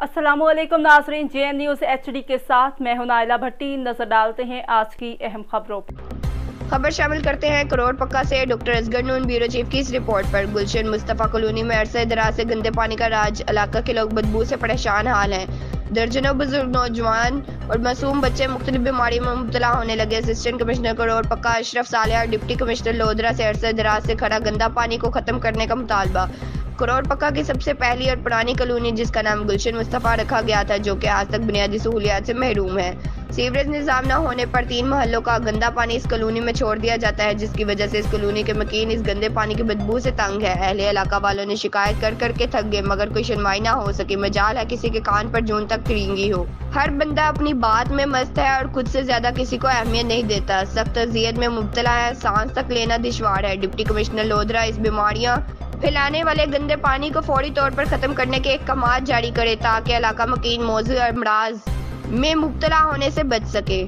अस्सलाम वालेकुम नाज़रीन, JN न्यूज़ HD के साथ मैं हूं नाइला भट्टी। नजर डालते हैं आज की अहम खबरों पर। खबर शामिल करते हैं करोड़ पक्का से डॉक्टर असगर नून ब्यूरो चीफ की इस रिपोर्ट पर। गुलशन मुस्तफ़ा कॉलोनी में अरसे दराज से गंदे पानी का राज, इलाका के लोग बदबू से परेशान हाल हैं। दर्जनों बुजुर्ग, नौजवान और मासूम बच्चे मुख्तलिफ बीमारी में मुब्तला होने लगे। असिस्टेंट कमिश्नर करोड़ पक्का अशरफ सालेह और डिप्टी कमिश्नर लोधरा से अरसे दराज से खड़ा गंदा पानी को खत्म करने का मुतालबा। करोड़ पक्का की सबसे पहली और पुरानी कॉलोनी, जिसका नाम गुलशन मुस्तफ़ा रखा गया था, जो कि आज तक बुनियादी सहूलियात से महरूम है। सीवरेज निज़ाम न होने पर 3 मोहल्लों का गंदा पानी इस कॉलोनी में छोड़ दिया जाता है, जिसकी वजह से इस कॉलोनी के मकीन इस गंदे पानी की बदबू से तंग है। अहले इलाका वालों ने शिकायत कर कर के थक गए, मगर कोई सुनवाई ना हो सकी। मजाल है किसी के कान पर जून तक फिरींगी हो। हर बंदा अपनी बात में मस्त है और खुद से ज्यादा किसी को अहमियत नहीं देता। सख्त अजियत में मुब्तला है, सांस तक लेना दुश्वार है। डिप्टी कमिश्नर लोधरा इस बीमारियां फैलाने वाले गंदे पानी को फौरी तौर पर खत्म करने के अहकाम जारी करे, ताकि इलाका मकीन मौजूद अमराज में मुब्तला होने से बच सके।